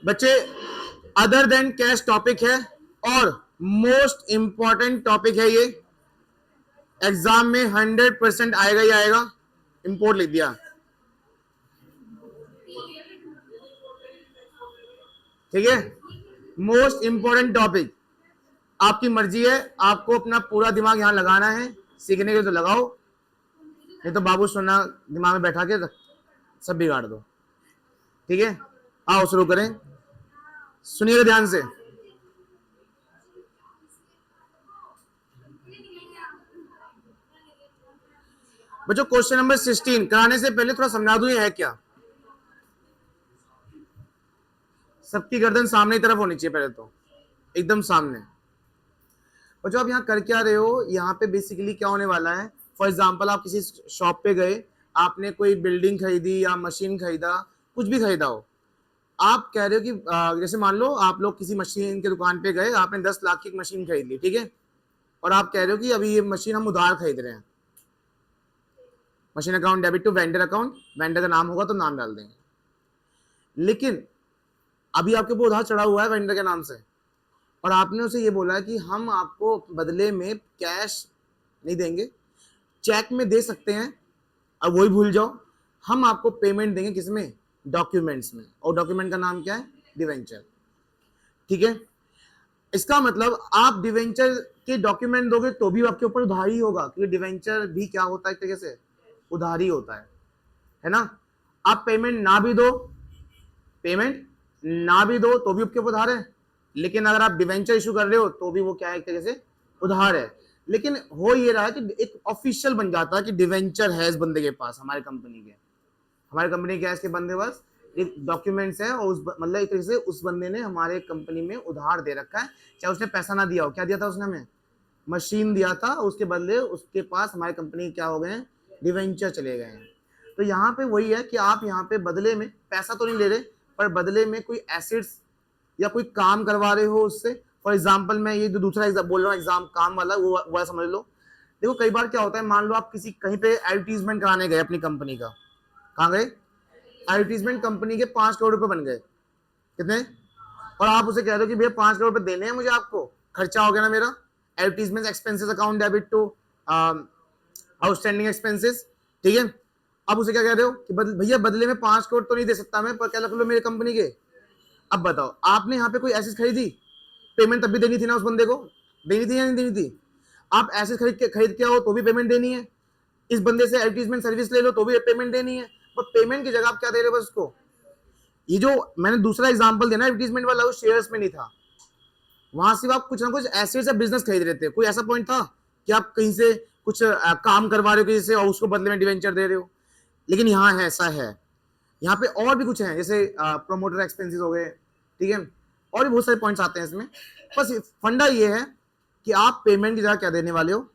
बच्चे other than cash topic है और मोस्ट इंपॉर्टेंट टॉपिक है ये, एग्जाम में 100% आएगा ही आएगा। इंपोर्ट लिख दिया, ठीक है। मोस्ट इंपॉर्टेंट टॉपिक, आपकी मर्जी है, आपको अपना पूरा दिमाग यहां लगाना है, सीखने के लिए तो लगाओ, नहीं तो बाबू सोना दिमाग में बैठा के सब बिगाड़ दो, ठीक है। आओ शुरू करें, सुनिएगा ध्यान से। बच्चों क्वेश्चन नंबर 16 कराने से पहले थोड़ा समझा दूं ये है क्या। सबकी गर्दन सामने की तरफ होनी चाहिए पहले तो, एकदम सामने। बच्चों आप यहाँ कर क्या रहे हो, यहाँ पे बेसिकली क्या होने वाला है, फॉर एग्जाम्पल आप किसी शॉप पे गए, आपने कोई बिल्डिंग खरीदी या मशीन खरीदा, कुछ भी खरीदा हो, आप कह रहे हो कि जैसे मान लो आप लोग किसी मशीन के दुकान पे गए, आपने 10 लाख की मशीन खरीद ली, ठीक है, और आप कह रहे हो कि अभी ये मशीन हम उधार खरीद रहे हैं। Machine account debit to vendor account, vendor का नाम होगा तो नाम डाल देंगे, लेकिन अभी आपके ऊपर उधार चढ़ा हुआ है वेंडर के नाम से, और आपने उसे ये बोला कि हम आपको बदले में कैश नहीं देंगे, चेक में दे सकते हैं, अब वही भूल जाओ, हम आपको पेमेंट देंगे किसमें, डॉक्यूमेंट्स में, और डॉक्यूमेंट का नाम क्या है, डिवेंचर, ठीक है। इसका मतलब आप डिवेंचर के डॉक्यूमेंट दोगे तो भी आपके ऊपर उधारी होगा, क्योंकि डिवेंचर भी क्या होता है एक तरीके से उधारी होता है ना। आप पेमेंट ना भी दो, पेमेंट ना भी दो तो भी आपके ऊपर उधार है, लेकिन अगर आप डिवेंचर इशू कर रहे हो तो भी वो क्या है एक तरीके से उधार है। लेकिन हो ये रहा है कि एक ऑफिशियल बन जाता है कि डिवेंचर है इस बंदे के पास, हमारी कंपनी के, हमारी कंपनी के इसके बंदे पास एक डॉक्यूमेंट्स है, और उस मतलब एक तरीके से उस बंदे ने हमारे कंपनी में उधार दे रखा है, चाहे उसने पैसा ना दिया हो। क्या दिया था उसने हमें, मशीन दिया था, उसके बदले उसके पास हमारी कंपनी क्या हो गए हैं, डिवेंचर चले गए हैं। तो यहाँ पे वही है कि आप यहाँ पे बदले में पैसा तो नहीं ले रहे, पर बदले में कोई एसेट्स या कोई काम करवा रहे हो उससे। फॉर एग्जाम्पल मैं ये जो दूसरा एग्जाम बोल रहा हूँ, एग्जाम काम वाला, वो समझ लो। देखो कई बार क्या होता है, मान लो आप किसी कहीं पे एडवर्टीजमेंट कराने गए अपनी कंपनी का, कहाँ गए, एडवर्टीजमेंट कंपनी के 5 करोड़ रुपए बन गए, कितने, और आप उसे कह रहे हो कि भैया 5 करोड़ रुपए देने हैं मुझे, आपको खर्चा हो गया ना मेरा, advertisement expenses account debit to outstanding expenses, ठीक है। अब उसे क्या कह रहे हो कि भैया बदले में 5 करोड़ तो नहीं दे सकता मैं, पर क्या रख लो मेरे कंपनी के। अब बताओ आपने यहाँ पे कोई एसेट खरीदी, पेमेंट तब भी देनी थी ना उस बंदे को, देनी थी या नहीं देनी थी। आप एसेट खरीद के आओ तो भी पेमेंट देनी है, इस बंदे से एडवर्टीजमेंट सर्विस ले लो तो भी पेमेंट देनी है, पर पेमेंट की जगह आप क्या दे रहे हो बस उसको। ये जो मैंने दूसरा एग्जांपल देना एडवर्टीजमेंट वाला, वो शेयर्स में नहीं था, वहां से आप कुछ ना कुछ एसेट्स या बिजनेस खरीद रहे थे। कोई ऐसा पॉइंट था कि आप कहीं से कुछ काम करवा रहे हो किसी से और उसको बदले में डिवेंचर दे रहे हो, लेकिन यहाँ है ऐसा है। यहाँ पे और भी कुछ है, जैसे प्रोमोटर एक्सपेंसेस हो गए, ठीक है, और भी बहुत सारे पॉइंट्स आते हैं इसमें। बस फंडा ये है कि आप पेमेंट की जगह क्या देने वाले हो,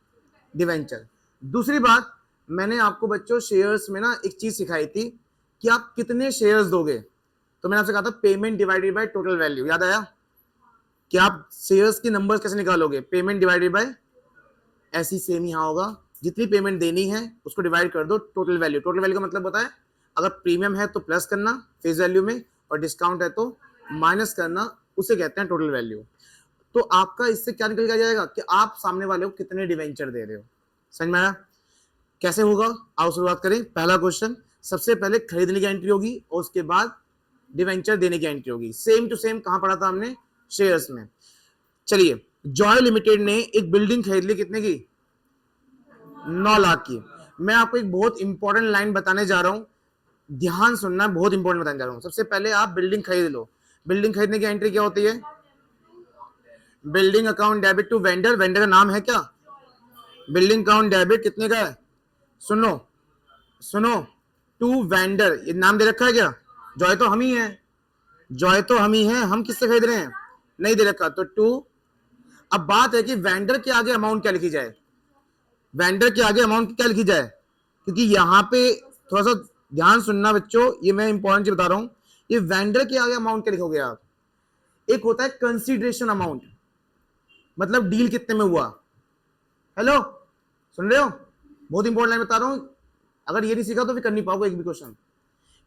डिवेंचर। दूसरी बात, मैंने आपको बच्चों शेयर्स में ना एक चीज सिखाई थी कि आप कितने शेयर्स दोगे, तो मैंने आपसे कहा था payment divided by total value, याद आया कि आप शेयर्स की नंबर्स कैसे निकालोगे, पेमेंट डिवाइडेड बाय, ऐसी सेम यहाँ होगा, जितनी पेमेंट देनी है उसको डिवाइड कर दो टोटल वैल्यू। टोटल वैल्यू का मतलब बताए, अगर प्रीमियम है तो प्लस करना फेस वैल्यू में, और डिस्काउंट है तो माइनस करना, उसे कहते हैं टोटल वैल्यू। तो आपका इससे क्या निकल जाएगा कि आप सामने वाले को कितने डिवेंचर दे रहे हो। समझ में आया कैसे होगा। आओ शुरुआत करें। पहला क्वेश्चन, सबसे पहले खरीदने की एंट्री होगी और उसके बाद डिवेंचर देने की एंट्री होगी। सेम टू सेम कहां पढ़ा था हमने, शेयर्स में। चलिए, जॉय लिमिटेड ने एक बिल्डिंग खरीद ली, कितने की, 9 लाख की। मैं आपको एक बहुत इंपॉर्टेंट लाइन बताने जा रहा हूं, ध्यान सुनना, बहुत इंपॉर्टेंट बताने जा रहा हूं। सबसे पहले आप बिल्डिंग खरीद लो, बिल्डिंग खरीदने की एंट्री क्या होती है, building account debit to vendor, vendor का नाम है क्या, बिल्डिंग अकाउंट डेबिट कितने का है, सुनो सुनो, टू वेंडर, ये नाम दे रखा है क्या, जॉय तो हम ही है, जॉय तो हम ही है, हम किससे खरीद रहे हैं, नहीं दे रखा, तो टू। अब बात है कि वेंडर के आगे अमाउंट क्या लिखी जाए, वेंडर के आगे अमाउंट क्या लिखी जाए, क्योंकि यहाँ पे थोड़ा सा ध्यान सुनना बच्चों, ये मैं इंपॉर्टेंट चीज बता रहा हूं, ये वेंडर के आगे अमाउंट क्या लिखोगे आप, एक होता है कंसीडरेशन अमाउंट, मतलब डील कितने में हुआ। हेलो, सुन रहे हो, बहुत इंपॉर्टेंट लाइन बता रहा हूं, अगर ये नहीं सीखा तो फिर कर नहीं पाओगे एक भी क्वेश्चन।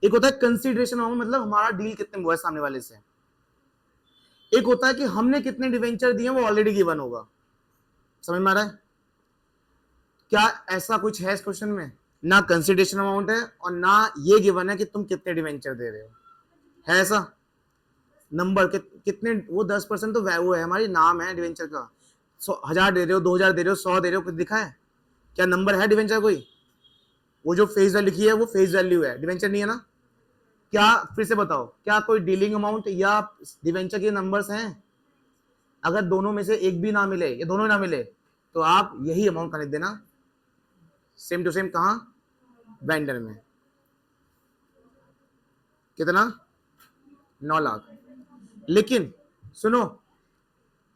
एक होता है कंसीडरेशन अमाउंट, मतलब हमारा डील कितने में हुआ है सामने वाले से, एक होता है कि हमने कितने डिवेंचर दिए, वो ऑलरेडी गिवन होगा। समझ में आ रहा है? क्या ऐसा कुछ है इस क्वेश्चन में? ना कंसिडरेशन अमाउंट है और ना ये गिवन है कि तुम कितने डिवेंचर दे रहे हो, है ऐसा? नंबर कितने, वो 10% तो वो है, हमारी नाम है डिवेंचर का। 1000 दे रहे हो, 2000 दे रहे हो, 100 दे रहे हो, कुछ दिखा है क्या? नंबर है डिवेंचर कोई? वो जो फेस वैल्यू लिखी है वो फेस वैल्यू है, डिवेंचर नहीं है ना। क्या, फिर से बताओ, क्या कोई डीलिंग अमाउंट या डिवेंचर के नंबर्स हैं? अगर दोनों में से एक भी ना मिले या दोनों ना मिले तो आप यही अमाउंट का लिख देना, सेम टू सेम। कहां? वेंडर में। कितना? 9 लाख। लेकिन सुनो,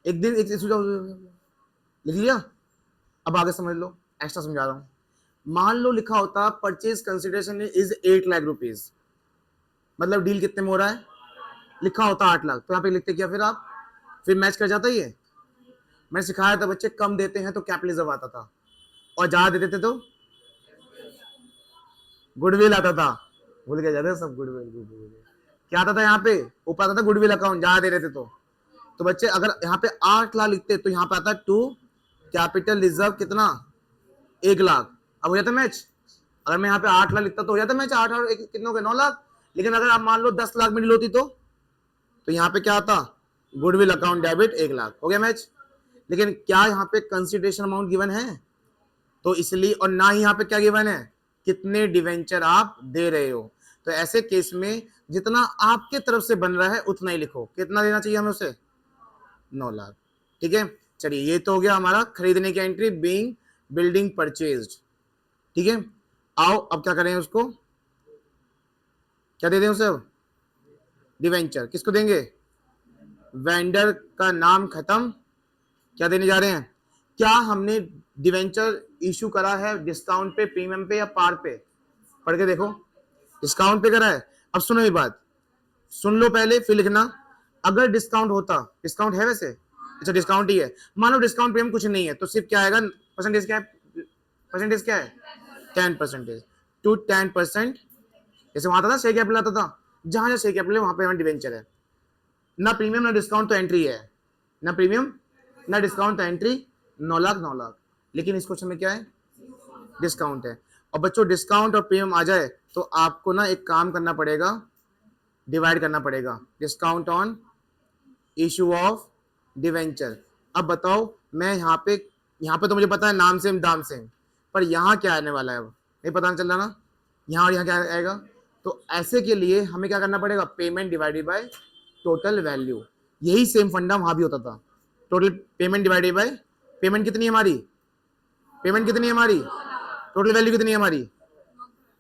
एक दिन एक लिख लिया, अब आगे समझ लो, एक्स्ट्रा समझा रहा हूं। मान लो लिखा होता purchase consideration is 8 lakh rupees, मतलब डील कितने में हो रहा है? लिखा होता 8 लाख, तो यहाँ पे लिखते क्या फिर आप? फिर मैच कर जाता ये। मैंने सिखाया था बच्चे, कम देते हैं तो कैपिटलिज्म आता था, और ज्यादा देते थे तो गुडविल आता था। भूल के जाते सब, गुडविल क्या आता था यहाँ पे? ऊपर आता था गुडविल अकाउंट, ज्यादा दे रहे थे तो बच्चे अगर यहाँ पे 8 लाख लिखते तो यहाँ पे आता 2 कैपिटल रिजर्व कितना? 1 लाख। अब हो जाता मैच। अगर मैं यहाँ पे 8 लाख लिखता तो हो जाता मैच, 8 और कितने हो गए? 9 लाख। लेकिन अगर आप मान लो 10 लाख में डील होती तो यहाँ पे क्या आता? गुडविल अकाउंट डेबिट 1 लाख, हो गया मैच। लेकिन क्या यहाँ पे कंसिडरेशन अमाउंट गिवन है? तो इसलिए, और ना ही यहाँ पे क्या गिवन है, कितने डिवेंचर आप दे रहे हो। तो ऐसे केस में जितना आपके तरफ से बन रहा है उतना ही लिखो। कितना देना चाहिए हमें उसे? 9 लाख। ठीक है, चलिए ये तो हो गया हमारा खरीदने की एंट्री, बीइंग बिल्डिंग परचेज्ड। ठीक है, आओ अब क्या करें उसको, क्या दे दें उसे? अब डिवेंचर किसको देंगे? वेंडर का नाम खत्म, क्या देने जा रहे हैं? क्या हमने डिवेंचर इशू करा है डिस्काउंट पे, प्रीमियम पे या पार पे? पढ़ के देखो, डिस्काउंट पे करा है। अब सुनो ये बात, सुन लो पहले फिर लिखना। अगर डिस्काउंट होता, डिस्काउंट है वैसे, अच्छा डिस्काउंट ही है, मान लो डिस्काउंट प्रीमियम कुछ नहीं है, तो सिर्फ क्या आएगा? परसेंटेज क्या है? परसेंटेज क्या है? 10%। टू 10%, जैसे वहां था ना शेयर कैपिटल आता था, जहां शेयर कैपिटल है वहां पे हमारा डिवेंचर है। ना प्रीमियम ना डिस्काउंट तो एंट्री है, ना प्रीमियम ना डिस्काउंट तो एंट्री। 9 लाख 9 लाख। लेकिन इस क्वेश्चन में क्या है? डिस्काउंट है। और बच्चों डिस्काउंट और प्रीमियम आ जाए तो आपको ना एक काम करना पड़ेगा, डिवाइड करना पड़ेगा, discount on issue of debenture. अब बताओ, मैं यहाँ पे तो मुझे पता है नाम सेम दाम सेम, पर यहाँ क्या आने वाला है? अब नहीं पता चल रहा ना, यहाँ और यहाँ क्या आएगा? तो ऐसे के लिए हमें क्या करना पड़ेगा? Payment divided by total value. यही सेम फंडा वहां भी होता था, total payment divided by, payment कितनी है हमारी? पेमेंट कितनी है हमारी? टोटल वैल्यू कितनी है हमारी?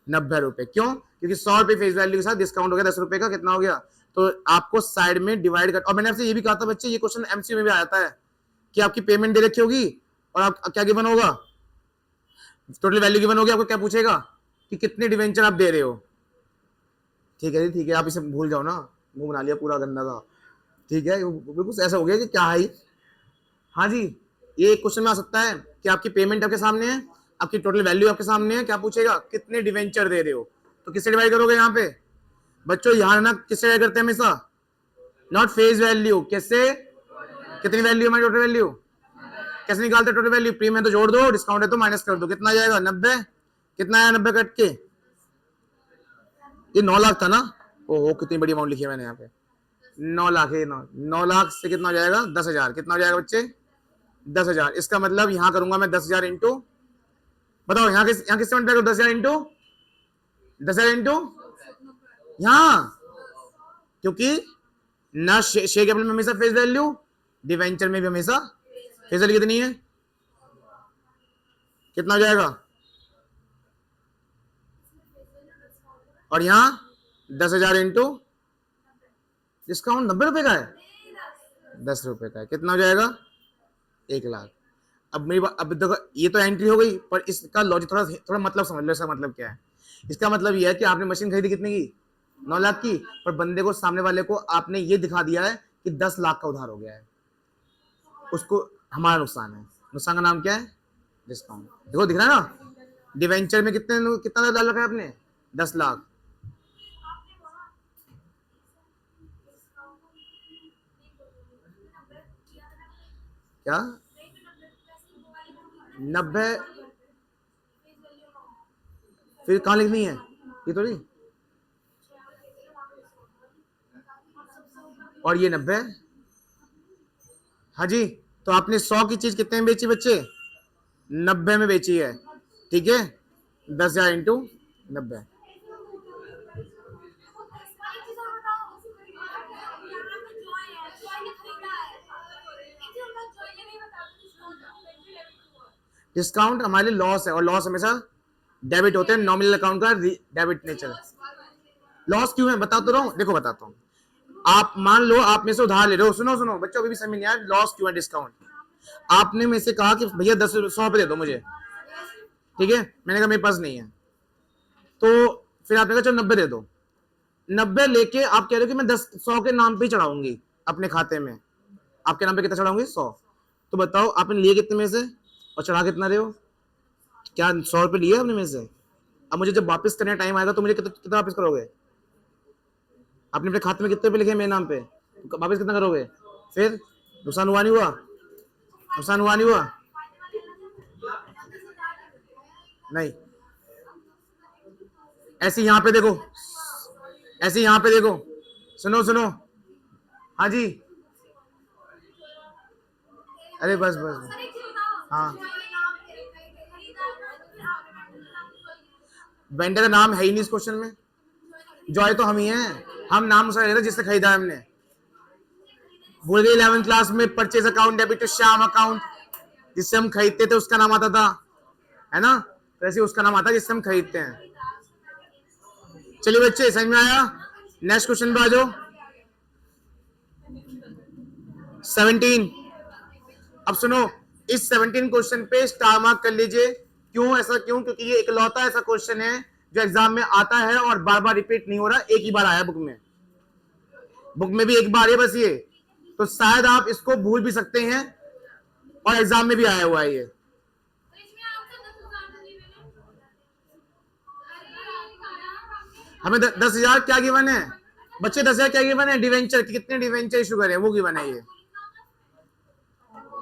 90 रुपए। क्यों? क्योंकि 100 रुपए फेस वैल्यू के साथ डिस्काउंट हो गया 10 रुपए का, कितना हो गया? तो आपको साइड में डिवाइड कर, और मैंने आपसे ये भी कहा था बच्चे, ये क्वेश्चन एमसीक्यू में भी आता है कि आपकी पेमेंट दे रखी होगी और आप क्या गिवन होगा? टोटल वैल्यू गिवन होगी, आपको क्या पूछेगा कि कितने डिवेंचर आप दे रहे हो। ठीक है जी, ठीक है, आप इसे भूल जाओ ना, मुंह बना लिया पूरा गंदा का। ठीक है, बिल्कुल ऐसा हो गया कि क्या है। हाँ जी, ये क्वेश्चन में आ सकता है कि आपकी पेमेंट आपके सामने है, आपकी टोटल वैल्यू आपके सामने है, क्या पूछेगा? कितने डिवेंचर दे रहे हो। तो किससे डिवाइड करोगे यहाँ पे? बच्चों यहाँ ना किससे डिवाइड करते हैं हमेशा? नॉट फेस वैल्यू, किससे? कितनी वैल्यू हमारी टोटल वैल्यू? कैसे निकालते टोटल वैल्यू? प्रीमियम तो जोड़ दो, डिस्काउंट है तो माइनस कर दो, कितना आ जाएगा? 90। कितना आया 90 कट के? ये 9 लाख था ना। ओहो, कितनी बड़ी अमाउंट लिखी है मैंने यहाँ पे। 9 लाख है, 9 लाख से कितना हो जाएगा? 10,000। कितना हो जाएगा बच्चे? 10,000। इसका मतलब यहाँ करूंगा मैं 10,000 इंटू, बताओ यहाँ किससे मल्टीप्लाई करो? 10,000 इंटू 10,000 इंटू यहाँ, क्योंकि ना शेयर कैपिटल में हमेशा फेस वैल्यू, डिवेंचर में भी हमेशा फेस वैल्यू कितनी है? कितना हो जाएगा? और यहाँ 10,000 इंटू डिस्काउंट 90 रुपए का है, 10 रुपए का है, कितना हो जाएगा? 1 लाख। अब मेरी बात, अब देखो ये तो एंट्री हो गई, पर इसका लॉजिक थोड़ा थोड़ा मतलब समझ लो। इसका मतलब क्या है? इसका मतलब यह है कि आपने मशीन खरीदी कितने की? 9 लाख की, पर बंदे को, सामने वाले को आपने ये दिखा दिया है कि 10 लाख का उधार हो गया है, उसको हमारा नुकसान है। नुकसान का नाम क्या है? डिस्काउंट। देखो दिख रहा है ना, डिवेंचर में कितना डाल रखा है आपने? 10 लाख। क्या 90, फिर कहाँ लिखनी है ये थोड़ी, और ये 90। हाँ जी, तो आपने 100 की चीज कितने में बेची बच्चे? 90 में बेची है, ठीक है। 10,000 इंटू 90। डिस्काउंट हमारे लिए लॉस है, और लॉस हमेशा डेबिट होते हैं, नॉमिनल अकाउंट का डेबिट नेचर। लॉस क्यों है बता तो रहा हूँ, देखो बताता हूँ। आप मान लो आप में से उधार ले रहे हो, सुनो सुनो बच्चों, अभी भी समझ नहीं आया लॉस क्यों है डिस्काउंट। आपने में से कहा कि भैया 100 रुपए दे दो मुझे, ठीक है, मैंने कहा मेरे पास नहीं है, तो फिर आपने कहा चलो 90 दे दो। 90 लेके आप कह रहे हो कि मैं 100 के नाम पे चढ़ाऊंगी अपने खाते में, आपके नाम पे कितना चढ़ाऊंगी? 100। तो बताओ आपने लिए कितने में से और चढ़ा कितना रहे हो? क्या 100 रुपए लिए अपने में से? अब मुझे जब वापस करने टाइम आएगा तो मुझे कितना वापस करोगे? आपने अपने खाते में कितने रुपए लिखे मेरे नाम पे, तो वापस कितना करोगे? फिर नुकसान हुआ नहीं हुआ? नुकसान हुआ नहीं हुआ? नहीं। ऐसे यहाँ पे देखो, ऐसे यहाँ पे देखो, सुनो सुनो, हाँ जी, अरे बस बस, हाँ, वेंडर का नाम है ही नहीं इस क्वेश्चन में, जॉय तो हम ही हैं, हम नाम उसका लेते जिससे खरीदा है हमने। भूल गए 11th क्लास में purchase account, debit to Shyam account, जिससे हम खरीदते थे उसका नाम आता था, है ना, वैसे उसका नाम आता है जिससे हम खरीदते हैं। चलिए बच्चे समझ में आया? नेक्स्ट क्वेश्चन पे आ जाओ। 17। अब सुनो, इस 17 क्वेश्चन पे स्टार मार्क कर लीजिए। क्यों ऐसा, क्यों? क्योंकि ये इकलौता ऐसा क्वेश्चन है जो एग्जाम में आता है और बार बार रिपीट नहीं हो रहा, एक ही बार आया बुक में, बुक में भी एक बार है बस ये, तो शायद आप इसको भूल भी सकते हैं और एग्जाम में भी आया हुआ है ये। हमें 10,000 क्या गिवन है बच्चे? 10,000 क्या गिवन है? डिवेंचर, कितने डिवेंचर इशू करे वो गिवन है ये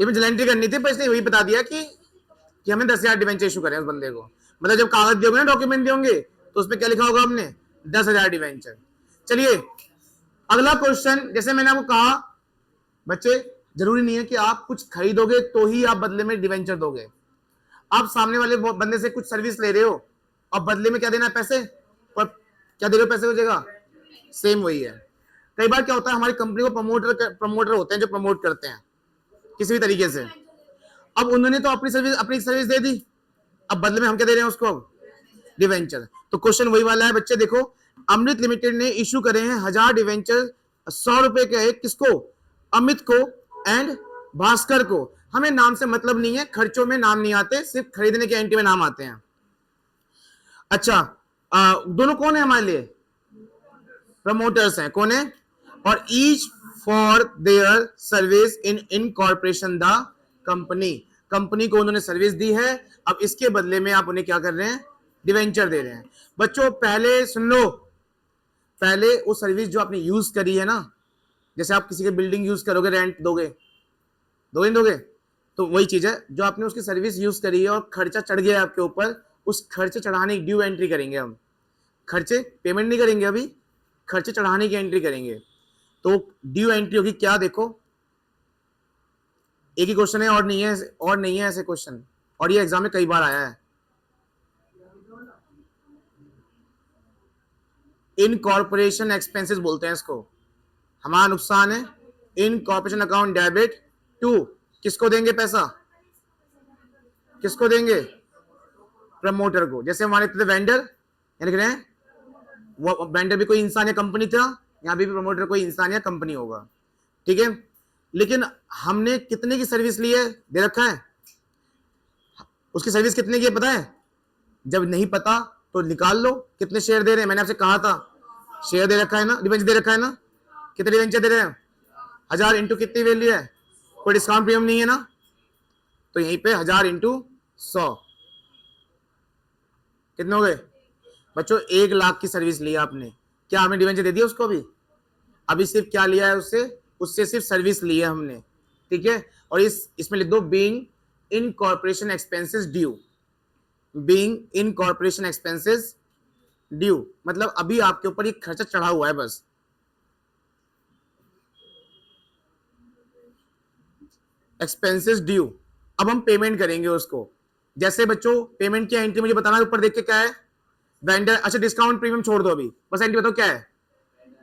मैं एंट्री करनी थी, पर इसने वही बता दिया कि हमें 10,000 डिवेंचर इशू करें उस बंदे को। मतलब जब कागज दोगे ना, डॉक्यूमेंट दोगे, तो उसमें क्या लिखा होगा हमने? 10,000 डिवेंचर। चलिए अगला क्वेश्चन, जैसे मैंने आपको कहा बच्चे, जरूरी नहीं है कि आप कुछ खरीदोगे तो ही आप बदले में डिवेंचर दोगे। आप सामने वाले बंदे से कुछ सर्विस ले रहे हो और बदले में क्या देना है? पैसे। और क्या दे रहे हो पैसे? हो जाएगा सेम वही है। कई बार क्या होता है, हमारी कंपनी को प्रमोटर होते हैं जो प्रमोट करते हैं किसी भी तरीके से। अब उन्होंने तो अपनी सर्विस दे दी, अब बदले में हम क्या दे रहे हैं उसको? अब डिवेंचर। तो क्वेश्चन वही वाला है बच्चे, देखो अमृत लिमिटेड ने इशू करे हैं 1000 डिवेंचर, 100 रुपए के है, किसको? अमित को एंड भास्कर को। हमें नाम से मतलब नहीं है, खर्चों में नाम नहीं आते, सिर्फ खरीदने के एंट्री में नाम आते हैं। अच्छा, दोनों कौन है हमारे लिए? प्रमोटर्स हैं। कौन है? और each for their service in incorporation the company, company को उन्होंने सर्विस दी है, अब इसके बदले में आप उन्हें क्या कर रहे हैं? डिवेंचर दे रहे हैं। बच्चों पहले सुन लो, पहले वो सर्विस जो आपने यूज करी है ना, जैसे आप किसी की बिल्डिंग यूज करोगे, रेंट दोगे, दोगे नहीं दोगे? तो वही चीज है, जो आपने उसकी सर्विस यूज करी है और खर्चा चढ़ गया आपके ऊपर, उस खर्चे चढ़ाने की ड्यू एंट्री करेंगे हम। खर्चे पेमेंट नहीं करेंगे अभी, खर्चे चढ़ाने की एंट्री करेंगे। तो ड्यू एंट्री होगी क्या? देखो एक ही क्वेश्चन है, और नहीं है, और नहीं है ऐसे क्वेश्चन, और ये एग्जाम में कई बार आया है। इनकॉर्पोरेशन एक्सपेंसेस बोलते हैं इसको, हमारा नुकसान है। इनकॉर्पोरेशन अकाउंट डेबिट टू, किसको देंगे पैसा? किसको देंगे? प्रमोटर को। जैसे हमारे वेंडर, लिख रहे हैं वो वेंडर भी कोई इंसान या कंपनी था, यहाँ भी प्रमोटर कोई इंसान या कंपनी होगा, ठीक है। लेकिन हमने कितने की सर्विस ली है दे रखा है, उसकी सर्विस कितने की है पता है? जब नहीं पता तो निकाल लो, कितने शेयर दे रहे हैं, मैंने आपसे कहा था शेयर दे रखा है ना, डिवेंचर दे रखा है ना, कितने डिवेंचर दे रहे हैं? 1000 इंटू कितनी वैल्यू है? कोई डिस्काउंट प्रीमियम नहीं है ना, तो यहीं पे 1000 इंटू 100 कितने हो गए बच्चों? 1 लाख की सर्विस ली आपने, क्या हमने डिवेंचर दे दिया उसको? अभी सिर्फ क्या लिया है उससे? उससे सिर्फ सर्विस ली है हमने, ठीक है। और इसमें लिख दो being in corporation expenses due, being in corporation expenses due, मतलब अभी आपके ऊपर ये खर्चा चढ़ा हुआ है बस। एक्सपेंसेस ड्यू, अब हम पेमेंट करेंगे उसको। जैसे बच्चों पेमेंट की एंट्री मुझे बताना, ऊपर देख के क्या है, वेंडर, अच्छा डिस्काउंट प्रीमियम छोड़ दो अभी, बस एंट्री बताओ क्या है,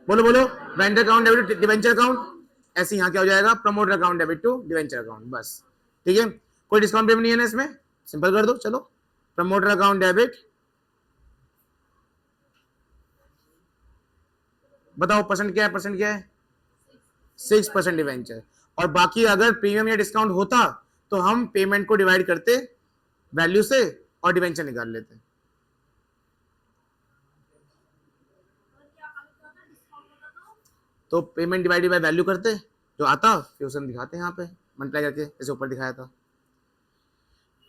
बोलो बोलो, vendor account debit debenture account, ऐसे यहाँ क्या हो जाएगा, promoter account debit to debenture account, बस ठीक है। कोई डिस्काउंट प्रीमियम नहीं है ना इसमें, सिंपल कर दो, चलो प्रमोटर अकाउंट डेबिट, बताओ परसेंट क्या है, परसेंट क्या है, 6% डिवेंचर। और बाकी अगर प्रीमियम या डिस्काउंट होता तो हम पेमेंट को डिवाइड करते वैल्यू से और डिवेंचर निकाल लेते। तो पेमेंट डिवाइडेड बाय वैल्यू करते, जो आता फिर उसे हम दिखाते हैं यहाँ पे मल्टीप्लाई करके, जैसे ऊपर दिखाया था।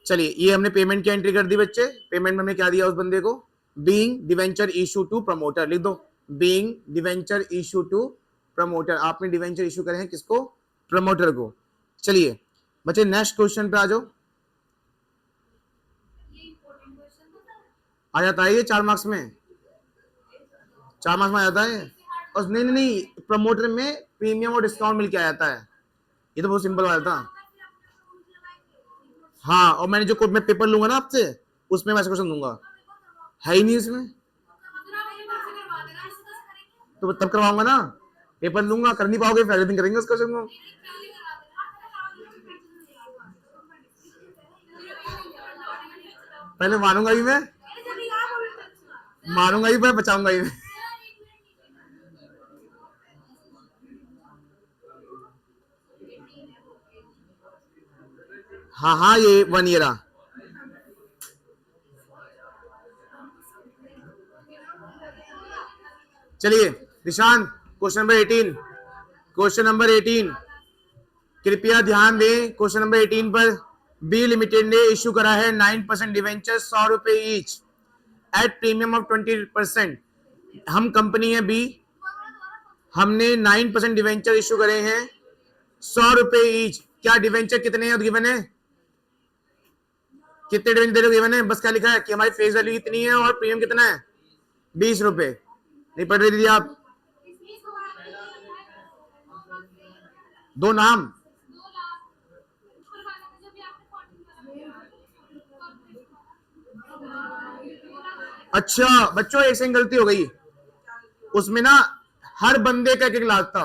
चलिए ये हमने पेमेंट की एंट्री कर दी बच्चे। पेमेंट में हमने क्या दिया उस बंदे को, being debenture issue to promoter, लिख दो being debenture issue to promoter, आपने डिवेंचर इशू करे हैं किसको, प्रमोटर को। चलिए बच्चे नेक्स्ट क्वेश्चन पे आ जाओ। आ जाता है ये 4 मार्क्स में, 4 मार्क्स में आ जाता है। और नहीं नहीं नहीं, प्रमोटर में प्रीमियम और डिस्काउंट मिलके आ जाता है, ये तो बहुत सिंपल वाला था। हाँ, और मैंने जो मैं पेपर लूंगा ना आपसे उसमें मैं ऐसा क्वेश्चन दूंगा, है ही नहीं इसमें, तो तब करवाऊंगा ना, पेपर लूंगा, कर नहीं पाओगे पहले दिन करेंगे उस क्वेश्चन को। पहले मारूंगा ही मैं, मारूंगा ही मैं, बचाऊंगा ही मैं। हाँ हाँ ये 1 ईयर। चलिए निशान क्वेश्चन नंबर 18, क्वेश्चन नंबर 18 कृपया ध्यान दें, क्वेश्चन नंबर 18 पर बी लिमिटेड ने इश्यू करा है 9% डिवेंचर 100 रुपए ईच एट प्रीमियम ऑफ 20%। हम कंपनी है बी, हमने 9% डिवेंचर इश्यू करे हैं 100 रुपए ईच। क्या डिवेंचर कितने हैं गिवन है, कितने डिवेंचर गिवन है, बस क्या लिखा है कि हमारी फेस वैल्यू कितनी है और प्रीमियम कितना है 20 रुपए। नहीं पढ़ रही दीदी आप, दो नाम, अच्छा बच्चों एक सेकंड गलती हो गई, उसमें ना हर बंदे का 1 लाख था,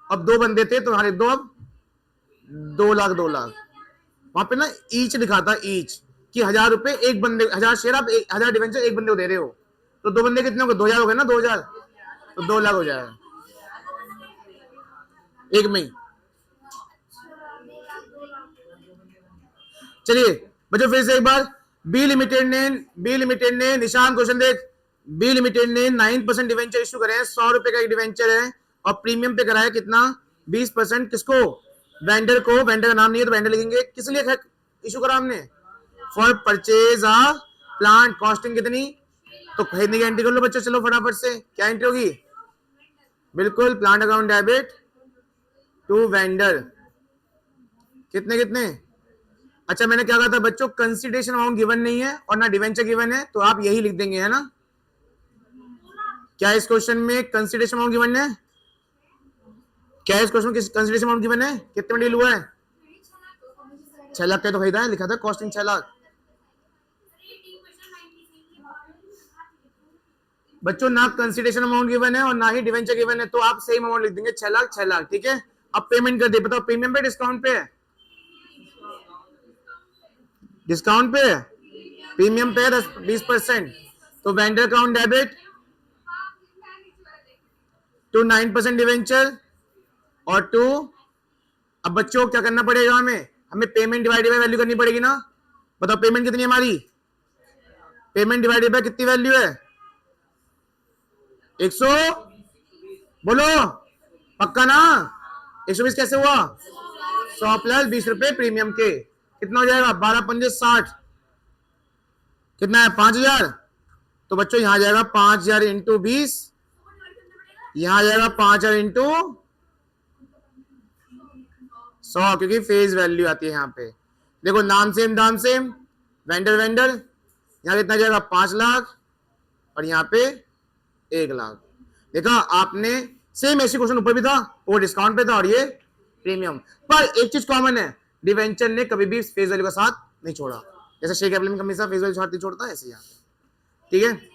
अब 2 बंदे थे तो हमारे दो, अब 2 लाख 2 लाख, वहां पे ना ईच लिखा था, ईच कि 1000 रुपए एक बंदे, 1000 शेयर आप 1000 डिवेंचर एक बंदे को दे रहे हो, तो 2 बंदे कितने हो गए, 2000 हो गए ना, 2000 तो 2 लाख हो जाएगा एक में ही। चलिए बच्चों फिर से एक बार, बी लिमिटेड ने निशान क्वेश्चन देख, बी लिमिटेड ने 9% डिवेंचर इशू करे हैं, 100 रुपए का एक डिवेंचर है और प्रीमियम पे कराया कितना 20%, किसको, वेंडर को, वेंडर का नाम नहीं है तो वेंडर लिखेंगे, किस लिए इशू करा हमने, for purchase a plant, costing कितनी, तो खरीदने की एंट्री कर लो बच्चों, चलो फटाफट से, क्या एंट्री होगी, बिल्कुल plant account debit to vendor, कितने कितने, अच्छा मैंने क्या कहा था बच्चों, कंसीडरेशन अमाउंट गिवन नहीं है और ना डिवेंचर गिवन है, तो आप यही लिख देंगे, है ना। क्या इस क्वेश्चन में कंसीडरेशन अमाउंट गिवन है, क्या इस क्वेश्चन में कंसीडरेशन अमाउंट गिवन है, कितने में डील हुआ है, 6 लाख का तो खरीदा है, लिखा था कॉस्टिंग 6 लाख। बच्चों ना कंसीडरेशन अमाउंट गिवन है और ना ही डिवेंचर गिवन है, तो आप सेम अमाउंट लिख देंगे 6 लाख 6 लाख, ठीक है। अब पेमेंट कर दे, बताओ प्रीमियम पे डिस्काउंट पे है, डिस्काउंट पे है, प्रीमियम पे 20%, तो vendor account debit to 9% debenture और टू, अब बच्चों क्या करना पड़ेगा हमें, हमें पेमेंट डिवाइडेड बाय वैल्यू करनी पड़ेगी ना, बताओ पेमेंट कितनी है हमारी, पेमेंट डिवाइडेड बाय कितनी वैल्यू है 100, बोलो पक्का ना, 120 कैसे हुआ, 100 प्लस 20 रुपए प्रीमियम के, कितना हो जाएगा 12 पंजे 60, कितना है 5000, तो बच्चों यहां जाएगा 5000 इंटू 20, यहां जाएगा 5000 इंटू 100, क्योंकि फेस वैल्यू आती है यहाँ पे। देखो नाम सेम दाम सेम, वेंडर वेंडर, यहाँ कितना जाएगा 5 लाख और यहाँ पे 1 लाख। देखा आपने, सेम ऐसी क्वेश्चन ऊपर भी था, वो डिस्काउंट पे था और ये प्रीमियम। पर एक चीज कॉमन है, डिवेंचर ने कभी भी फेस वैल्यू का साथ नहीं छोड़ा, जैसे शेयर कैपिटल में हमेशा फेस वैल्यू साथ नहीं छोड़ता है, ऐसे यहाँ पे। ठीक है,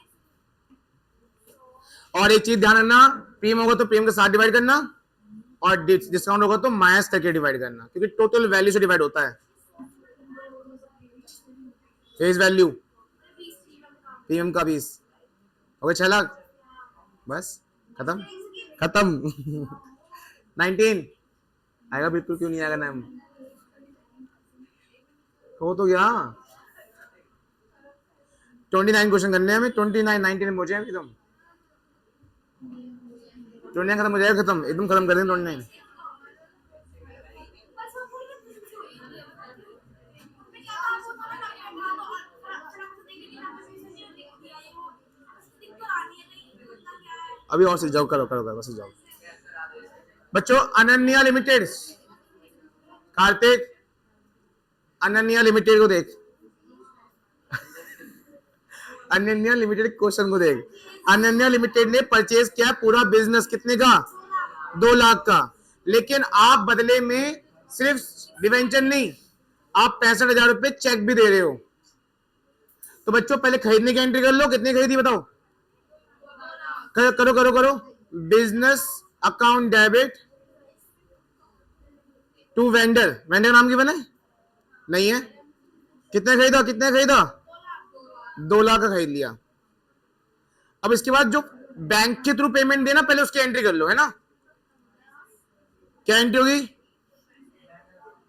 और एक चीज ध्यान रखना, प्रीमियम होगा तो प्रीमियम के साथ डिवाइड करना और डिस्काउंट होगा तो माइनस करके डिवाइड करना, क्योंकि टोटल वैल्यू से डिवाइड होता है फेस वैल्यू। प्रीमियम का 20 हो गया 6 लाख, बस खत्म खत्म। 19 आएगा, बिल्कुल क्यों नहीं आएगा नाम, हो तो गया। 29 क्वेश्चन करने हैं हमें, 29 19 में पहुंचे हैं एकदम, 29 खत्म हो जाएगा, खत्म एकदम खत्म कर देंगे 29। अभी और सीख जाओ, करो करो करो, सीख जाओ बच्चों। अनन्या लिमिटेड, कार्तिक अनन्या लिमिटेड को देख, अनन्या लिमिटेड क्वेश्चन को देख। अनन्या लिमिटेड ने परचेज किया पूरा बिजनेस, कितने का 2 लाख का, लेकिन आप बदले में सिर्फ डिवेंचर नहीं, आप 65,000 रुपए चेक भी दे रहे हो। तो बच्चों पहले खरीदने की एंट्री कर लो, कितनी खरीदी बताओ, करो करो करो करो। Business account debit to vendor, vendor नाम की बने नहीं है, कितने खरीदा, कितने खरीदा 2 लाख का खरीद लिया। अब इसके बाद जो बैंक के थ्रू पेमेंट देना, पहले उसकी एंट्री कर लो, है ना। क्या एंट्री होगी,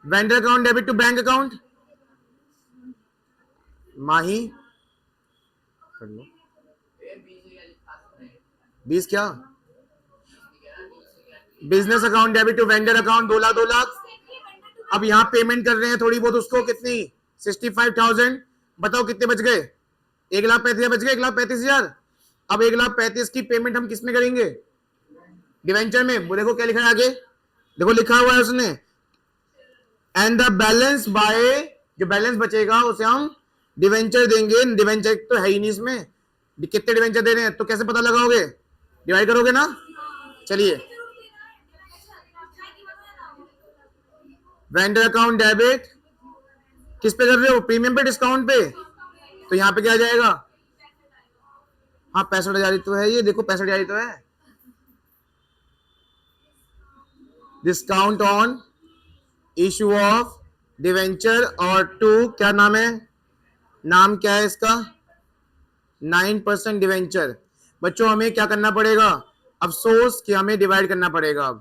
vendor account debit to bank account, माही कर लो 20 क्या, business account debit to vendor account 2 lakh 2 lakh. अब यहां पेमेंट कर रहे हैं थोड़ी बहुत उसको, कितनी 65,000, बताओ कितने बच गए, 1,35,000 बच गए, 1,35,000। अब 1,35,000 की पेमेंट हम किस में करेंगे, डिवेंचर में। वो देखो क्या लिखा है आगे, देखो लिखा हुआ है उसने, एंड द बैलेंस बाय, जो बैलेंस बचेगा उसे हम डिवेंचर देंगे। डिवेंचर तो है ही नहीं इसमें, कितने डिवेंचर दे रहे हैं तो कैसे पता लगाओगे, डिवाइड करोगे ना। चलिए, वेंडर अकाउंट डेबिट किस पे कर रहे हो, प्रीमियम पे डिस्काउंट पे, तो यहां पे क्या आ जाएगा, हाँ 65,000 तो है, ये देखो 65,000 तो है। Discount on issue of debenture और टू, क्या नाम है, नाम क्या है इसका, 9% डिवेंचर। बच्चों हमें क्या करना पड़ेगा, अफसोस कि हमें डिवाइड करना पड़ेगा,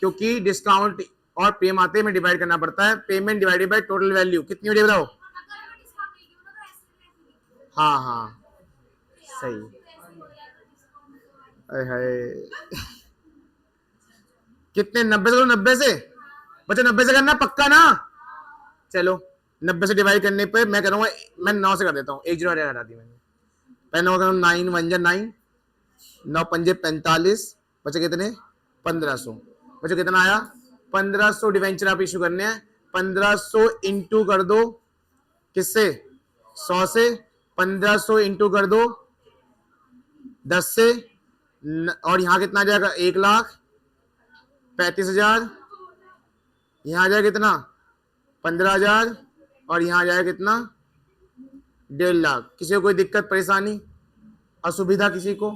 क्योंकि डिस्काउंट और प्रीमियम आते में डिवाइड करना पड़ता है। Payment divided by total value कितनी हो रही है बताओ, हाँ हाँ सही, कितने 90 से करो, 90 से बच्चे, 90 से करना पक्का ना। चलो 90 से डिवाइड करने पे मैं करूंगा, मैं 9 से कर देता हूँ, 1 जीरो हटा दी मैंने, पहले 9 1 9, 9 पंजे 45, बचे कितने 1500, बच्चों कितना आया 1500 डिवेंचर आप इशू करने हैं। 1500 इंटू कर दो किससे, 100 से, 1500 इंटू कर दो 10 से, और यहां कितना आ जाएगा 1,35,000, यहां आ जाएगा कितना 15,000, और यहां आ जाएगा कितना 1.5 लाख। किसी को कोई दिक्कत परेशानी असुविधा किसी को,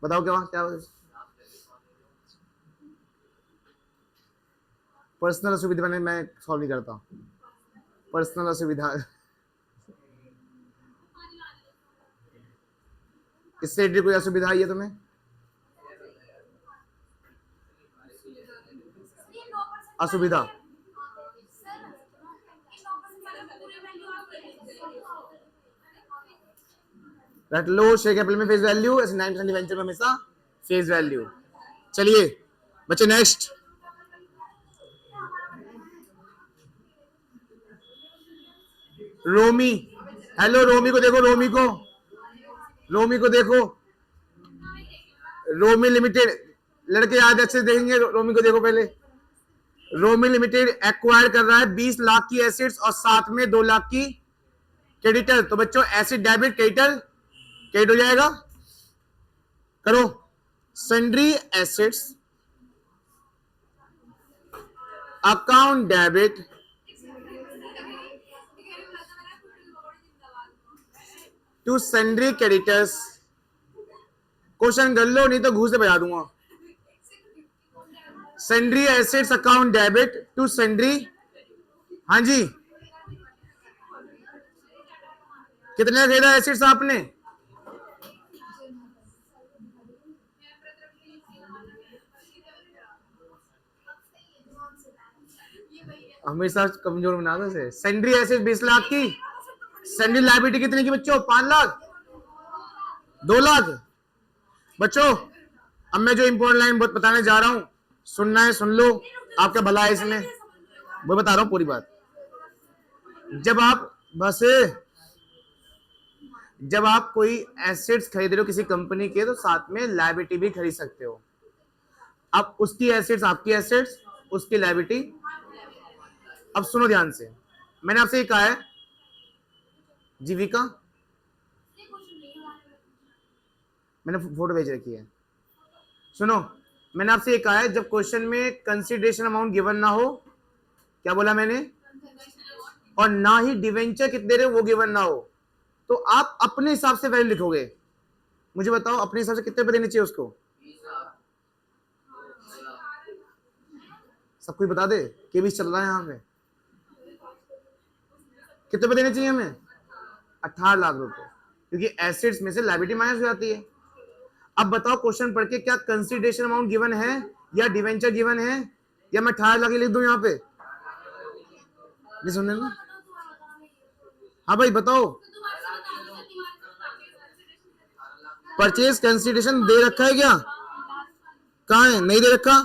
बताओ क्या क्या, पर्सनल असुविधा मैं सॉल्व नहीं करता, पर्सनल असुविधा इससे रिलेटेड कोई असुविधा आई है तुम्हें, असुविधा रट लो, शेयर कैपिटल में फेस वैल्यू, ऐसे 9% डिवेंचर में हमेशा फेस वैल्यू। चलिए बच्चे नेक्स्ट, रोमी, हेलो रोमी को देखो, रोमी को, रोमी को देखो, रोमी लिमिटेड, लड़के आज अच्छे देखेंगे, रोमी को देखो पहले, रोमी लिमिटेड एक्वायर कर रहा है 20 लाख की एसेट्स और साथ में 2 लाख की क्रेडिटर। तो बच्चों एसेट डेबिट क्रेडिटर क्रेडिट हो जाएगा। करो sundry assets account debit to sundry creditors. Question कर लो नहीं तो घूस से बजा दूंगा। Sundry assets account debit to sundry, हाँ जी, कितने खरीदा एसेट्स आपने? हमेशा कमजोर बना दो से। सन्ड्री एसेट्स 20 लाख की, सन्ड्री लायबिलिटी कितने की बच्चों? 5 लाख, 2 लाख। बच्चों अब मैं जो इंपॉर्टेंट लाइन बताने जा रहा हूं, सुनना है सुन लो, आपका भला है इसमें, वो बता रहा हूं पूरी बात। जब आप कोई एसेट्स खरीद रहे हो किसी कंपनी के, तो साथ में लायबिलिटी भी खरीद सकते हो। अब उसकी एसेट्स आपकी एसेट्स, उसकी लायबिलिटी। अब सुनो ध्यान से, मैंने आपसे ये कहा है जीविका, मैंने फोटो भेज रखी है, सुनो, मैंने आपसे ये कहा है जब क्वेश्चन में कंसिडरेशन अमाउंट गिवन ना हो, क्या बोला मैंने, और ना ही डिवेंचर कितने रहे वो गिवन ना हो, तो आप अपने हिसाब से वैल्यू लिखोगे। मुझे बताओ अपने हिसाब से कितने पे देने चाहिए उसको? सब कुछ बता दे, के भी चल रहा है यहाँ पे। कितने पे देने चाहिए हमें? 18 लाख रुपए, क्योंकि एसेट्स में से लायबिलिटी माइनस हो जाती है। अब बताओ क्वेश्चन पढ़ के क्या कंसिडरेशन अमाउंट गिवन है या डिवेंचर गिवन है, या मैं 18 लाख लिख दूं यहाँ पे? नहीं सुनने ना? हाँ भाई बताओ। परचेज कंसिडरेशन दे रखा है क्या? कहाँ है? नहीं दे रखा।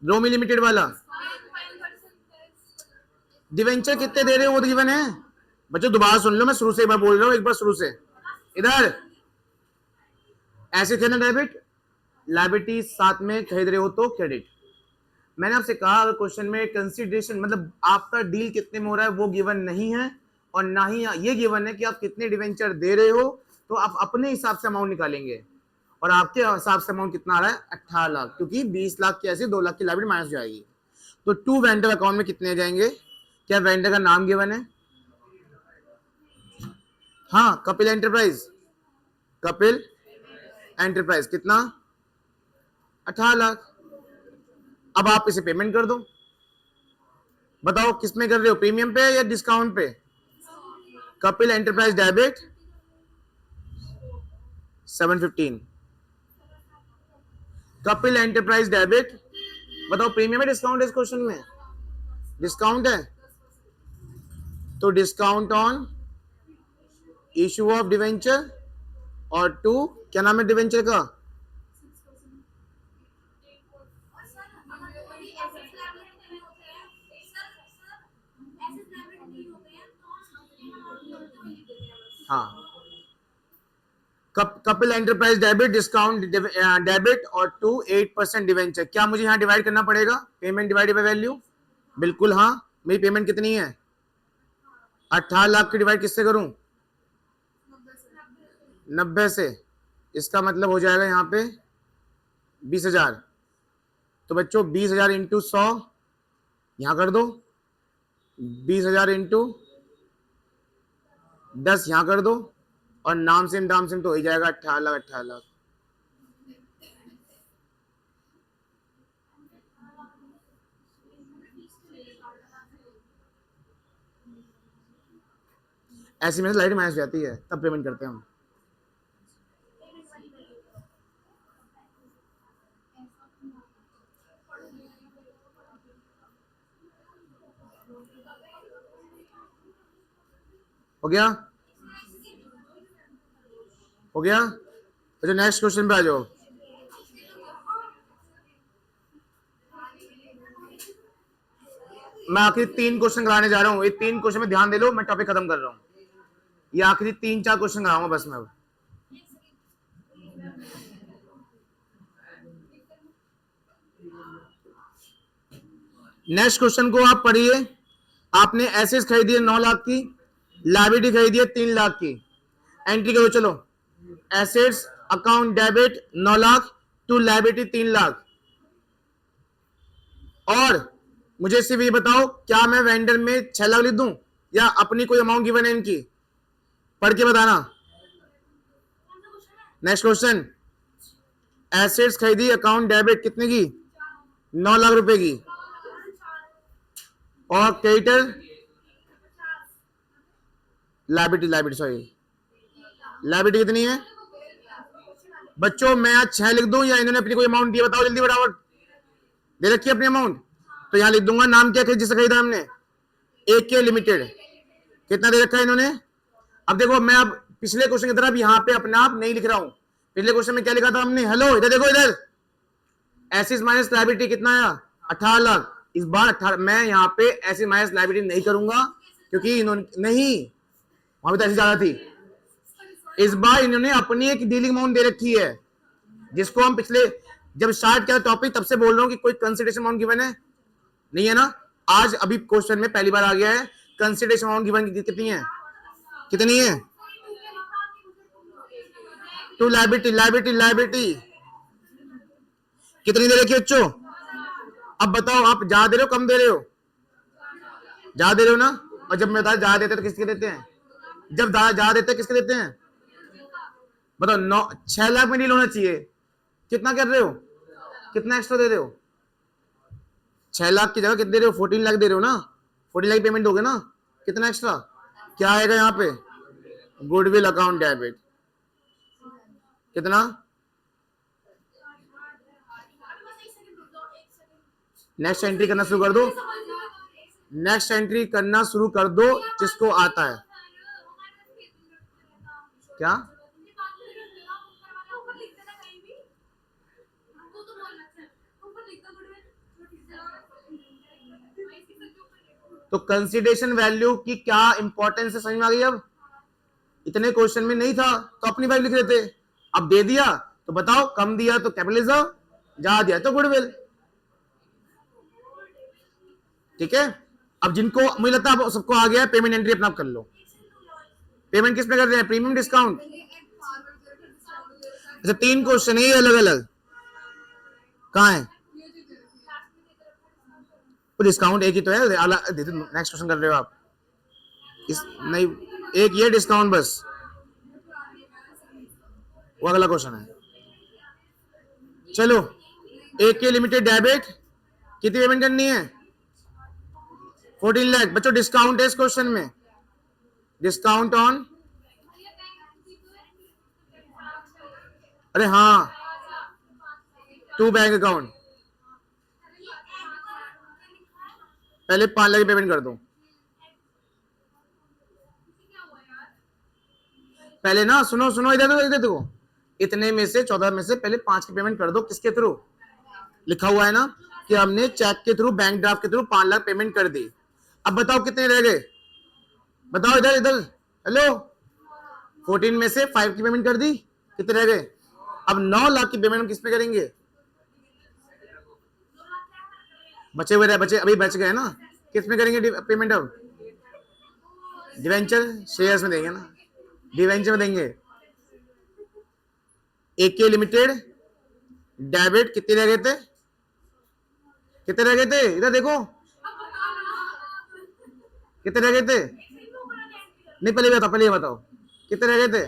रोमी लिमिटेड वाला डिवेंचर कितने दे रहे हो वो गिवन है। बच्चों दोबारा सुन लो, मैं शुरू से एक बार बोल रहा हूँ, एक बार शुरू से। इधर ऐसे थे ना, डेबिट लायबिलिटी साथ में खरीद रहे हो तो क्रेडिट। मैंने आपसे कहा अगर क्वेश्चन में कंसिडरेशन मतलब आपका डील कितने में हो रहा है वो गिवन नहीं है, और ना ही ये गिवन है कि आप कितने डिवेंचर दे रहे हो, तो आप अपने हिसाब से अमाउंट निकालेंगे, और आपके हिसाब से अमाउंट कितना आ रहा है? 18 लाख, क्योंकि 20 लाख की ऐसे 2 लाख की लायबिलिटी माइनस जाएगी। तो टू वेंडर अकाउंट में कितने जाएंगे? क्या वेंडर का नाम गिवन है? हाँ, कपिल एंटरप्राइज, कपिल एंटरप्राइज कितना? 18 लाख। अब आप इसे पेमेंट कर दो। बताओ किस में कर रहे हो, प्रीमियम पे या डिस्काउंट पे? Kapil enterprise debit 715, Kapil enterprise debit. बताओ प्रीमियम है डिस्काउंट है इस क्वेश्चन में? डिस्काउंट है, तो discount on issue of debenture, और टू क्या नाम है डिवेंचर का? हाँ, Kapil enterprise debit discount debit और टू 8% डिवेंचर। क्या मुझे यहाँ डिवाइड करना पड़ेगा? पेमेंट डिवाइडेड बाय वैल्यू, बिल्कुल हाँ। मेरी पेमेंट कितनी है? 18 लाख की डिवाइड किससे करूं? 90 से। इसका मतलब हो जाएगा यहाँ पे 20,000। तो बच्चों 20,000 इंटू 100 यहाँ कर दो, 20,000 इंटू 10 यहाँ कर दो, और नाम से तो हो ही जाएगा 18 लाख। 18 लाख ऐसी में लाइट माइनस जाती है, तब पेमेंट करते हैं हम। हो गया? हो गया? तो नेक्स्ट क्वेश्चन पे आ जाओ। मैं आखिरी 3 क्वेश्चन कराने जा रहा हूँ, ये 3 क्वेश्चन में ध्यान दे लो, मैं टॉपिक खत्म कर रहा हूँ। ये आखिरी 3-4 क्वेश्चन कराऊंगा बस मैं। नेक्स्ट क्वेश्चन को आप पढ़िए। आपने एसेट्स खरीदी है 9 लाख की, लायबिलिटी खरीदी है 3 लाख की। एंट्री करो चलो। Assets account debit 9 lakh to liability 3 lakh. और मुझे सिर्फ ये बताओ, क्या मैं वेंडर में 6 लाख लिख दूं या अपनी कोई अमाउंट गिवन है इनकी? पढ़ के बताना। नेक्स्ट क्वेश्चन, एसेट्स खरीदी अकाउंट डेबिट कितने की? 9 लाख रुपए की। और क्रेडिटर लायबिलिटी सॉरी, लायबिलिटी कितनी है बच्चों? मैं आज 6 लिख दूं या इन्होंने अपनी कोई अमाउंट दी? बताओ जल्दी फटाफट। दे रखी है अपनी अमाउंट, तो यहां लिख दूंगा नाम क्या जिसे खरीदा हमने, AK लिमिटेड। कितना दे रखा है इन्होंने? अब देखो, मैं अब पिछले क्वेश्चन की तरफ यहाँ पे अपने आप नहीं लिख रहा हूं। पिछले क्वेश्चन में क्या लिखा था हमने? हेलो इधर देखो, इधर एसेट्स माइनस लायबिलिटी कितना आया? 18 लाख। इस बार 18 मैं यहाँ पे एसेट्स माइनस लायबिलिटी नहीं करूंगा क्योंकि इन्होंने नहीं, वहां पे तो ऐसी ज्यादा थी। इस बार इन्होंने अपनी एक डीलिंग अमाउंट दे रखी है, जिसको हम पिछले जब स्टार्ट किया टॉपिक तब से बोल रहा हूं कि कोई कंसिडरेशन अमाउंट गिवन है नहीं है ना। आज अभी क्वेश्चन में पहली बार आ गया है कंसिडरेशन अमाउंट गिवन कितनी है? कितनी है? टू लायबिलिटी कितनी दे रखी है बच्चों? अब बताओ, आप ज्यादा दे रहे हो कम दे रहे हो? ज्यादा दे रहे हो ना। और जब मैं ज्यादा देते तो किसके देते हैं? जब ज्यादा देते किसके देते हैं? बताओ। 6 लाख में डील होना चाहिए। कितना कर रहे हो? कितना एक्स्ट्रा दे रहे हो? 6 लाख की जगह कितने दे रहे हो? 14 लाख दे रहे हो ना। 14 लाख पेमेंट दोगे ना। कितना एक्स्ट्रा क्या आएगा यहाँ पे? गुडविल अकाउंट डेबिट कितना? नेक्स्ट एंट्री करना शुरू कर दो। नेक्स्ट एंट्री करना शुरू कर दो जिसको आता है। क्या? तो कंसीडरेशन वैल्यू की क्या इंपॉर्टेंस है समझ में आ गई? अब इतने क्वेश्चन में नहीं था तो अपनी वैल्यू लिख रहे थे, अब दे दिया तो बताओ, कम दिया तो कैपिटलिज्म, ज्यादा दिया तो गुडविल। ठीक है। अब जिनको मुझे लगता है सबको आ गया, पेमेंट एंट्री अपना कर लो। पेमेंट किस पे कर रहे हैं? Premium discount. अच्छा 3 क्वेश्चन है अलग अलग, कहाँ है? तो डिस्काउंट एक ही तो है, नेक्स्ट क्वेश्चन कर रहे हो आप इस नहीं, एक ये डिस्काउंट बस, वो अगला क्वेश्चन है। चलो, AK लिमिटेड डेबिट कितनी पेमेंट करनी है? 14 लाख। बच्चों डिस्काउंट है इस क्वेश्चन में, डिस्काउंट ऑन, अरे हाँ, टू बैंक अकाउंट। पहले 5 लाख की पेमेंट कर दो। पहले ना सुनो सुनो, इधर देखो, इतने में से 14 में से पहले 5 की पेमेंट कर दो। किसके थ्रू लिखा हुआ है ना कि हमने चेक के थ्रू, बैंक ड्राफ्ट के थ्रू 5 लाख पेमेंट कर दी। अब बताओ कितने रह गए? बताओ इधर इधर, हेलो। 14 में से 5 की पेमेंट कर दी, कितने रह गए? अब 9 लाख की पेमेंट हम किस पे करेंगे? बचे हुए बचे अभी बच गए ना, किस में करेंगे पेमेंट? अब डिवेंचर शेयर्स में देंगे ना, डिवेंचर में देंगे। AK लिमिटेड डेबिट कितने रह गए थे? कितने रह गए थे? इधर देखो, कितने रह गए थे? नहीं पहले ये बताओ कितने रह गए थे?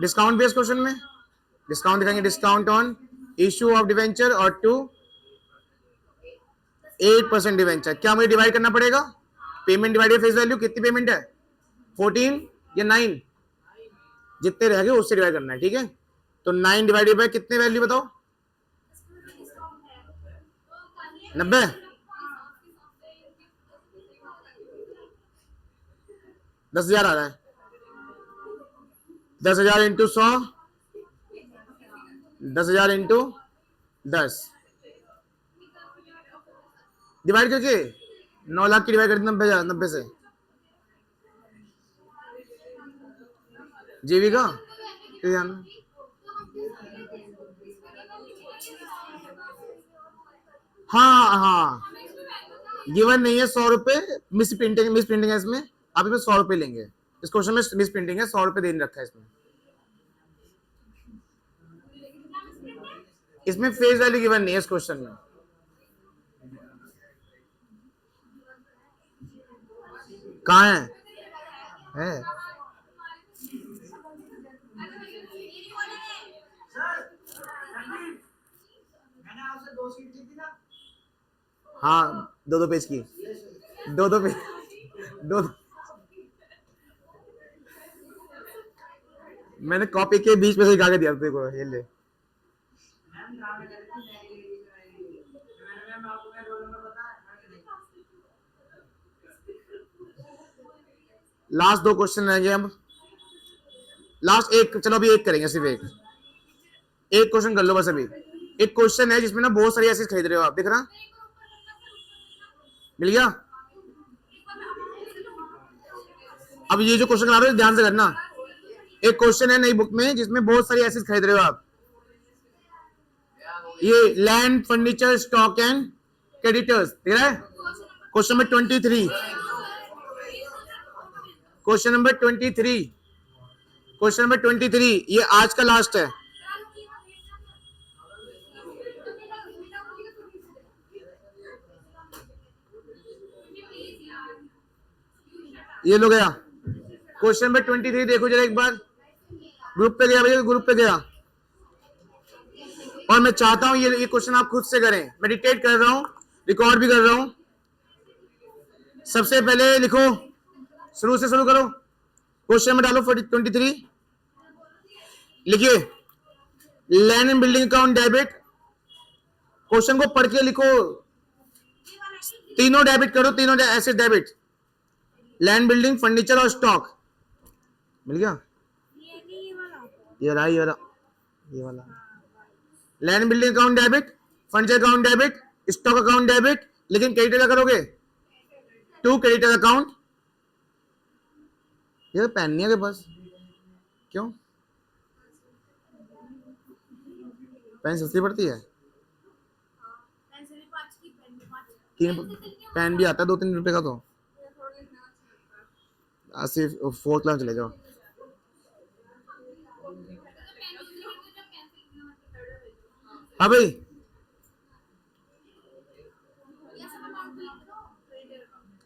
डिस्काउंट बेस्ड क्वेश्चन में डिस्काउंट दिखाएंगे, discount on issue of debenture और टू 8% डिवेंचर। क्या मुझे डिवाइड करना पड़ेगा? पेमेंट डिवाइडेड फेस वैल्यू, कितनी पेमेंट है? 14 या 9? जितने रह गए उससे डिवाइड करना है। ठीक है, तो 9 डिवाइडेड बाय कितने वैल्यू बताओ? 90। 10,000 आ रहा है। 10,000 इंटू 100, 10,000 इंटू 10 डिवाइड करके 9 लाख की डिवाइड कर दी 90 से। जीविका हाँ हाँ, गिवन नहीं है 100 रुपए, मिस प्रिंटिंग है इसमें, आप इसमें 100 रुपए लेंगे। इस क्वेश्चन में मिस प्रिंटिंग है, 100 रुपए देने रखा है इसमें। इसमें फेस वैल्यू गिवन नहीं है इस क्वेश्चन में। कहाँ है? हाँ, 2-2 पेज की, 2-2 पेज, 2 मैंने कॉपी के बीच में से निकाल के दिया तेरे को, ये ले। लास्ट 2 क्वेश्चन रहेंगे अब, लास्ट एक, चलो अभी एक करेंगे, सिर्फ एक क्वेश्चन कर लो बस अभी। एक क्वेश्चन है जिसमें ना बहुत सारी एसेट खरीद रहे हो आप, दिख रहा? मिल गया? अब ये जो क्वेश्चन करा रहे हो ध्यान से करना। एक क्वेश्चन है नई बुक में जिसमें बहुत सारी एसेट खरीद रहे हो आप, ये land, furniture, stock and creditors, ठीक है? Question number 23, question number 23, question number 23, ये आज का लास्ट है। ये लो गया क्वेश्चन नंबर 23, देखो जरा एक बार, ग्रुप पे गया भैया, ग्रुप पे गया। और मैं चाहता हूं ये क्वेश्चन आप खुद से करें, मेडिटेट कर रहा हूं, रिकॉर्ड भी कर रहा हूं। सबसे पहले लिखो, शुरू से शुरू करो, क्वेश्चन में डालो 23, लिखिए land and building account debit. Question को पढ़ के लिखो, तीनों डेबिट करो, तीनों asset debit, land, building, furniture और स्टॉक। मिल गया? ये रहा, ये वाला land building account debit, furniture account debit, stock account debit, लेकिन क्रेडिटर क्या करोगे? 2 क्रेडिटर अकाउंट। ये पेन नहीं है के पास, क्यों? पेन सस्ती पड़ती है? 3 पेन भी आता है 2-3 रुपए का, तो सिर्फ 4th क्लास चले जाओ। हाँ भाई,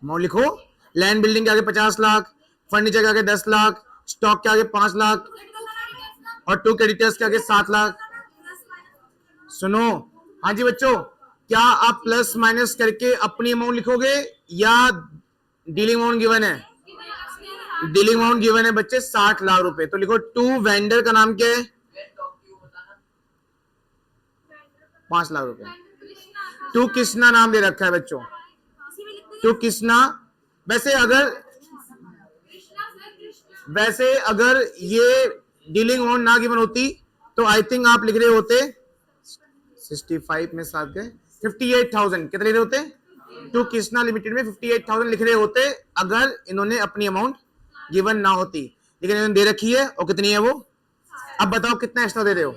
अमाउंट लिखो, लैंड बिल्डिंग के आगे 50 लाख, फर्नीचर के आगे 10 लाख, स्टॉक के आगे 5 लाख और 2 क्रेडिटर्स के आगे 7 लाख। सुनो, हाँ जी बच्चों, क्या आप प्लस माइनस करके अपनी अमाउंट लिखोगे या डीलिंग अमाउंट गिवन है? डीलिंग अमाउंट गिवन है बच्चे 60 लाख रुपए, तो लिखो 2 वेंडर का नाम क्या है? 5 लाख रुपए। 2 कृष्णा नाम दे रखा है बच्चों, 2 कृष्णा। वैसे अगर ये डीलिंग अमाउंट ना गिवन होती तो आई थिंक आप लिख रहे होते 65 में 7 गए 58,000, कितने लिख रहे होते? 2 कृष्णा लिमिटेड में 58,000 लिख रहे होते अगर इन्होंने अपनी अमाउंट गिवन ना होती, लेकिन इन्होंने दे रखी है। और कितनी है वो? अब बताओ कितना एक्स्ट्रा दे रहे हो?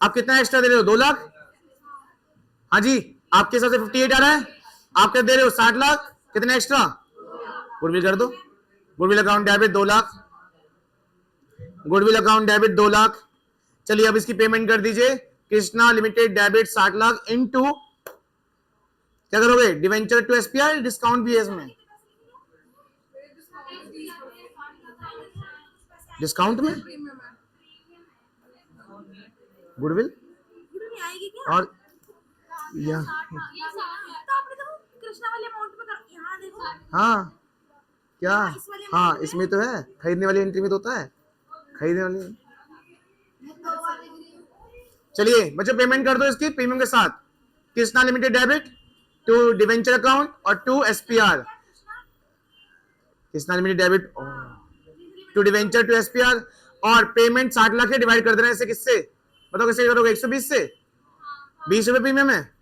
आप कितना एक्स्ट्रा दे रहे हो? 2 लाख? हाँ जी, आपके हिसाब से 58 आ रहा है, आप क्या दे रहे हो? 60 लाख। कितना एक्स्ट्रा? गुडविल कर दो, goodwill account debit 2 lakh, goodwill account debit 2 lakh. चलिए अब इसकी पेमेंट कर दीजिए, Krishna limited debit 60 lakh into क्या करोगे? डिवेंचर टू एसपीआर, डिस्काउंट भी है इसमें, डिस्काउंट में गुडविल और हाँ क्या? हाँ इसमें तो है, खरीदने वाली एंट्री में तो होता है, खरीदने वाली। चलिए बच्चों पेमेंट कर दो इसकी प्रीमियम के साथ, Krishna limited debit to debenture account और to SPR, Krishna limited debit to debenture to SPR, और पेमेंट 60 लाख से डिवाइड कर देना इसे किससे? बताओ किससे करोगे? 120 से, 20 रुपए प्रीमियम है,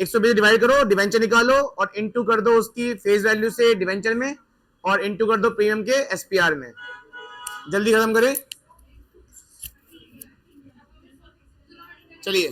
120 डिवाइड करो, डिवेंचर निकालो और इनटू कर दो उसकी फेस वैल्यू से डिवेंचर में और इनटू कर दो प्रीमियम के एसपीआर में। जल्दी खत्म करें, चलिए।